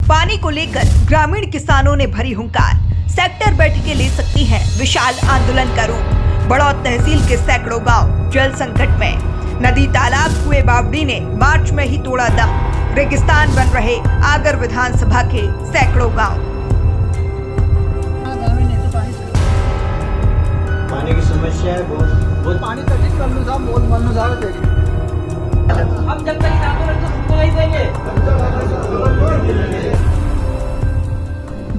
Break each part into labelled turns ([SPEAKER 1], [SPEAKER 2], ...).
[SPEAKER 1] पानी को लेकर ग्रामीण किसानों ने भरी हुंकार। सेक्टर बैठकें ले सकती हैं विशाल आंदोलन का रूप। बड़ौत तहसील के सैकड़ों गांव जल संकट में। नदी तालाब कुएं बावड़ी ने मार्च में ही तोड़ा दम। रेगिस्तान बन रहे आगर विधानसभा के सैकड़ों गांव।
[SPEAKER 2] पानी की समस्या है बहुत
[SPEAKER 3] पानी तो ठीक कर लो साहब, बहुत मन साहब देगी।
[SPEAKER 4] हम जब तक आंदोलन तो रुकने नहीं देंगे।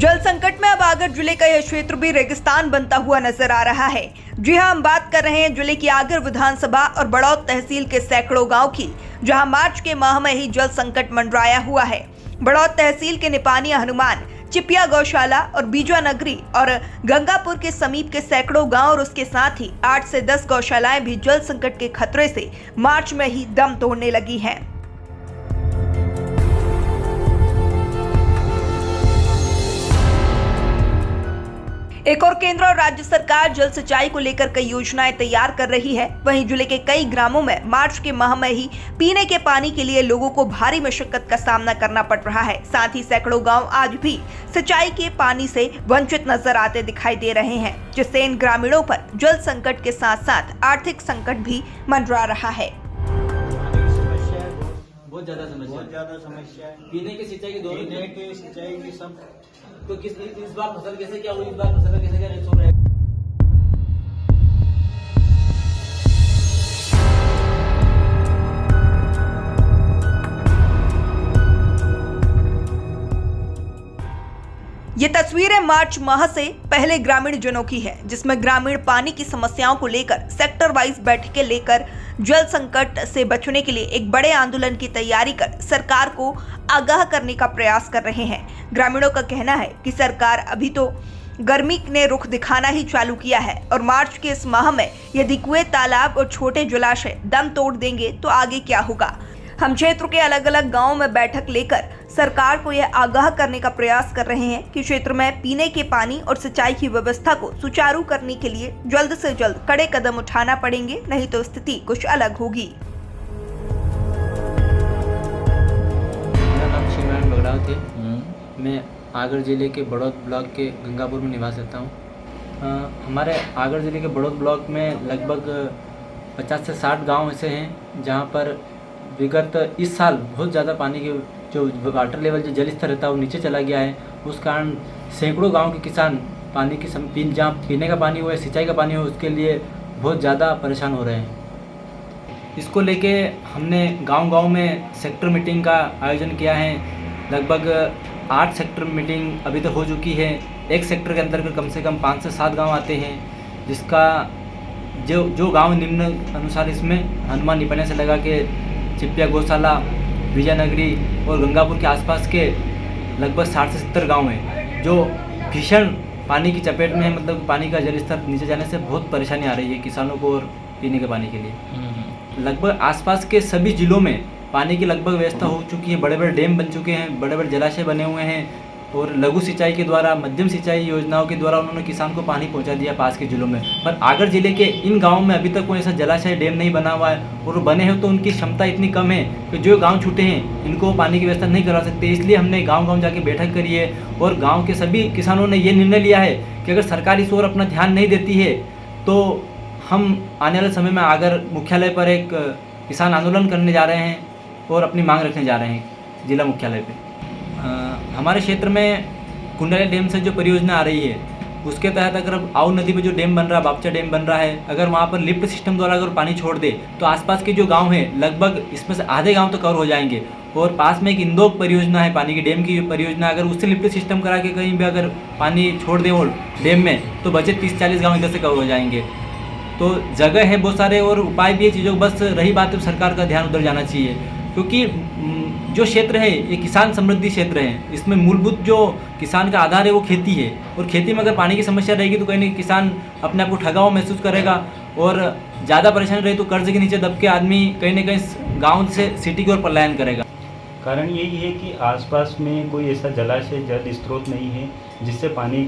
[SPEAKER 1] जल संकट में अब आगर जिले का यह क्षेत्र भी रेगिस्तान बनता हुआ नजर आ रहा है। जी हां, हम बात कर रहे हैं जिले की आगर विधानसभा और बड़ौत तहसील के सैकड़ों गांव की, जहां मार्च के माह में ही जल संकट मंडराया हुआ है। बड़ौत तहसील के निपानिया, हनुमान, चिपिया गौशाला और बीजा नगरी और गंगापुर के समीप के सैकड़ों गांव और उसके साथ ही 8 से 10 गौशालाएं भी जल संकट के खतरे से मार्च में ही दम तोड़ने लगी हैं। एक और केंद्र और राज्य सरकार जल सिंचाई को लेकर कई योजनाएं तैयार कर रही है। वहीं जिले के कई ग्रामों में मार्च के माह में ही पीने के पानी के लिए लोगों को भारी मशक्कत का सामना करना पड़ रहा है। साथ ही सैकड़ों गांव आज भी सिंचाई के पानी से वंचित नजर आते दिखाई दे रहे हैं, जिससे इन ग्रामीणों पर जल संकट के साथ साथ आर्थिक संकट भी मंडरा रहा है।
[SPEAKER 4] बहुत ज्यादा समस्या है। पीने की सिंचाई की दोनों की सिंचाई की सब तो इस बार फसल कैसे क्या हुई, इस बार फसल कैसे क्या रेट हो रहा है।
[SPEAKER 1] ये तस्वीरें मार्च माह से पहले ग्रामीण जनों की है, जिसमें ग्रामीण पानी की समस्याओं को लेकर सेक्टर वाइज बैठकें लेकर जल संकट से बचने के लिए एक बड़े आंदोलन की तैयारी कर सरकार को आगाह करने का प्रयास कर रहे हैं। ग्रामीणों का कहना है कि सरकार अभी तो गर्मी ने रुख दिखाना ही चालू किया है और मार्च के इस माह में यदि कुएं, तालाब और छोटे जलाशय दम तोड़ देंगे तो आगे क्या होगा। हम क्षेत्र के अलग अलग गांवों में बैठक लेकर सरकार को यह आगाह करने का प्रयास कर रहे हैं कि क्षेत्र में पीने के पानी और सिंचाई की व्यवस्था को सुचारू करने के लिए जल्द से जल्द कड़े कदम उठाना पड़ेंगे, नहीं तो स्थिति कुछ अलग होगी।
[SPEAKER 5] मेरा नाम शिवनारायण बगड़ाव थे। मैं आगर जिले के बड़ौत ब्लॉक के गंगापुर में निवास करता हूँ। हमारे आगर जिले के बड़ौत ब्लॉक में लगभग 50 से 60 गाँव ऐसे हैं जहाँ पर विगत इस साल बहुत ज़्यादा पानी के जो वाटर लेवल, जो जल स्तर रहता है वो नीचे चला गया है। उस कारण सैकड़ों गांव के किसान पानी की जहाँ पीने का पानी हो या सिंचाई का पानी हो उसके लिए बहुत ज़्यादा परेशान हो रहे हैं। इसको लेके हमने गांव-गांव में सेक्टर मीटिंग का आयोजन किया है। लगभग 8 सेक्टर मीटिंग अभी तक हो चुकी है। एक सेक्टर के अंतर्गत कम से कम 5 से 7 गाँव आते हैं, जिसका जो गाँव निम्न अनुसार इसमें हनुमान, निपानिया से लगा के चिपिया गौशाला, बीजा नगरी और गंगापुर के आसपास के लगभग 60 से 70 गांव हैं जो भीषण पानी की चपेट में है। मतलब पानी का जल स्तर नीचे जाने से बहुत परेशानी आ रही है किसानों को और पीने के पानी के लिए। लगभग आसपास के सभी जिलों में पानी की लगभग व्यवस्था हो चुकी है। बड़े बड़े डैम बन चुके हैं, बड़े बड़े जलाशय बने हुए हैं और लघु सिंचाई के द्वारा, मध्यम सिंचाई योजनाओं के द्वारा उन्होंने किसान को पानी पहुंचा दिया पास के जिलों में। पर आगर जिले के इन गांवों में अभी तक कोई ऐसा जलाशय, डैम नहीं बना हुआ है और बने हैं तो उनकी क्षमता इतनी कम है कि जो गांव छूटे हैं इनको पानी की व्यवस्था नहीं करा सकते। इसलिए हमने गाँव जाके बैठक करी है और गाँव के सभी किसानों ने ये निर्णय लिया है कि अगर सरकार इस ओर अपना ध्यान नहीं देती है तो हम आने वाले समय में आगर मुख्यालय पर एक किसान आंदोलन करने जा रहे हैं और अपनी मांग रखने जा रहे हैं जिला मुख्यालय पे। हमारे क्षेत्र में कुंडाली डैम से जो परियोजना आ रही है उसके तहत अगर अब आऊ नदी में जो डैम बन रहा है, बापचा डैम बन रहा है, अगर वहाँ पर लिफ्ट सिस्टम द्वारा अगर पानी छोड़ दे तो आसपास के जो गांव हैं लगभग इसमें से आधे गांव तो कवर हो जाएंगे। और पास में एक इंदौर परियोजना है, पानी की डैम की परियोजना, अगर उससे लिफ्ट सिस्टम करा के कहीं भी अगर पानी छोड़ दें वो डैम में तो बचे 30-40 गाँव इधर से कवर हो जाएंगे। तो जगह है बहुत सारे और उपाय भी है चीज़ों, बस रही बात है सरकार का ध्यान उधर जाना चाहिए। क्योंकि जो क्षेत्र है ये किसान समृद्धि क्षेत्र है, इसमें मूलभूत जो किसान का आधार है वो खेती है और खेती में अगर पानी की समस्या रहेगी तो कहीं ना किसान अपने आप को ठगा हुआ महसूस करेगा और ज़्यादा परेशानी रही तो कर्ज के नीचे दब के आदमी कहीं ना कहीं गाँव से सिटी की ओर पलायन करेगा।
[SPEAKER 6] कारण यही है कि आसपास में कोई ऐसा जलाशय, जल स्रोत नहीं है जिससे पानी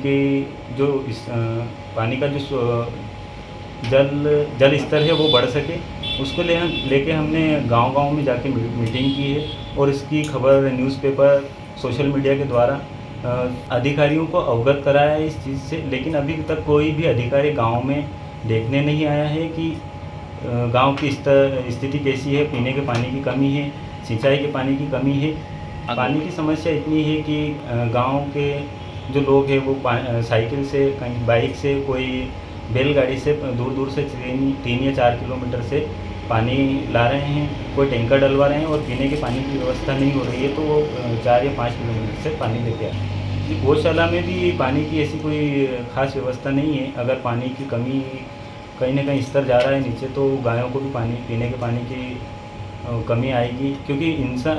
[SPEAKER 6] का जो जल स्तर है वो बढ़ सके। उसको लेके हमने गांव-गांव में जाके मीटिंग की है और इसकी खबर न्यूज़पेपर, सोशल मीडिया के द्वारा अधिकारियों को अवगत कराया है इस चीज़ से, लेकिन अभी तक कोई भी अधिकारी गांव में देखने नहीं आया है कि गांव की स्थिति कैसी है। पीने के पानी की कमी है, सिंचाई के पानी की कमी है। पानी की समस्या इतनी है कि गांव के जो लोग हैं वो साइकिल से, कहीं बाइक से, कोई बैलगाड़ी से दूर दूर से 3 या 4 किलोमीटर से पानी ला रहे हैं, कोई टैंकर डलवा रहे हैं और पीने के पानी की व्यवस्था नहीं हो रही है, तो वो 4 या 5 किलोमीटर से पानी लेके आए हैं। गौशाला में भी पानी की ऐसी कोई खास व्यवस्था नहीं है। अगर पानी की कमी कहीं ना कहीं स्तर जा रहा है नीचे, तो गायों को भी पानी, पीने के पानी की कमी आएगी। क्योंकि इंसान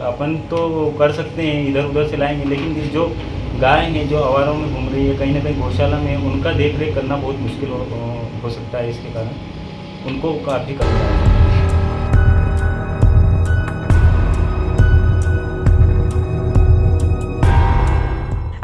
[SPEAKER 6] अपन तो कर सकते हैं, इधर उधर से लाएंगे, लेकिन जो गाय हैं जो आवारों में घूम रही है कहीं ना कहीं गौशाला में, उनका देख रेख करना बहुत मुश्किल हो सकता है। इसके कारण उनको काफ़ी कमी आएगी।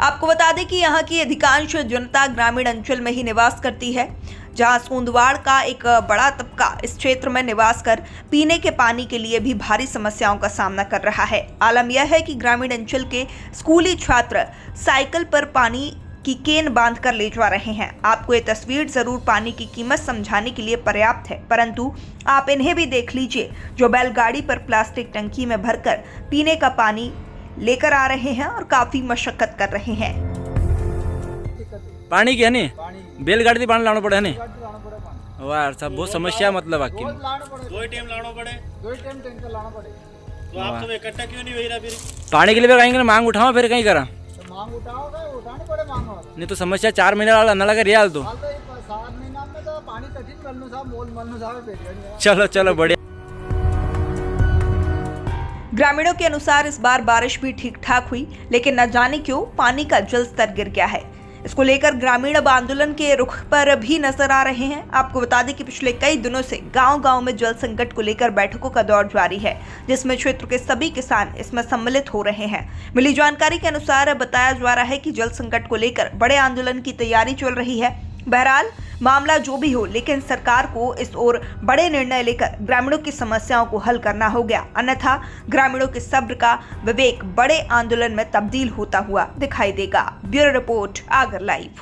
[SPEAKER 1] आपको बता दें कि यहाँ की अधिकांश जनता ग्रामीण अंचल में ही निवास करती है, जहां सोंदवाड़ का एक बड़ा तबका इस क्षेत्र में निवास कर पीने के पानी के लिए भी भारी समस्याओं का सामना कर रहा है। आलम यह है कि ग्रामीण अंचल के स्कूली छात्र साइकिल पर पानी की केन बांध कर ले जा रहे हैं। आपको ये तस्वीर जरूर पानी की कीमत समझाने के लिए पर्याप्त है, परंतु आप इन्हें भी देख लीजिए जो बैलगाड़ी पर प्लास्टिक टंकी में भरकर पीने का पानी लेकर आ रहे हैं और काफी मशक्कत कर रहे हैं।
[SPEAKER 5] पानी की है नी,
[SPEAKER 3] पानी
[SPEAKER 5] बैलगाड़ी से पानी लाना पड़े है नी।
[SPEAKER 3] लाना पड़े पानी
[SPEAKER 5] वाह यार साहब, बहुत समस्या है मतलब आपकी।
[SPEAKER 3] बहुत लाना पड़े,
[SPEAKER 4] 2 टाइम लाना पड़े,
[SPEAKER 3] 2 टाइम टैंकर लाना पड़े।
[SPEAKER 4] तो आप सब इकट्ठा क्यों नहीं भेज रहा फिर?
[SPEAKER 5] पानी के लिए कहीं मांग उठाओ फिर कहीं करा,
[SPEAKER 3] तो मांग उठाओगे, उठाने पड़े मांग।
[SPEAKER 5] नहीं तो समस्या 4 महीने वाला न लगा रियाल तो।
[SPEAKER 3] 7 महीना में तो पानी कठिन मल्लू साहब, मल्लू साहब भेज रहे।
[SPEAKER 5] चलो चलो बढ़िया।
[SPEAKER 1] ग्रामीणों के अनुसार इस बार बारिश भी ठीक ठाक हुई, लेकिन न जाने क्यों पानी का जल स्तर गिर गया है। इसको लेकर ग्रामीण अब आंदोलन के रुख पर भी नजर आ रहे हैं। आपको बता दें कि पिछले कई दिनों से गांव-गांव में जल संकट को लेकर बैठकों का दौर जारी है, जिसमें क्षेत्र के सभी किसान इसमें सम्मिलित हो रहे हैं। मिली जानकारी के अनुसार बताया जा रहा है कि जल संकट को लेकर बड़े आंदोलन की तैयारी चल रही है। बहरहाल मामला जो भी हो, लेकिन सरकार को इस ओर बड़े निर्णय लेकर ग्रामीणों की समस्याओं को हल करना हो गया, अन्यथा ग्रामीणों के सब्र का विवेक बड़े आंदोलन में तब्दील होता हुआ दिखाई देगा। Bureau report, Agar live.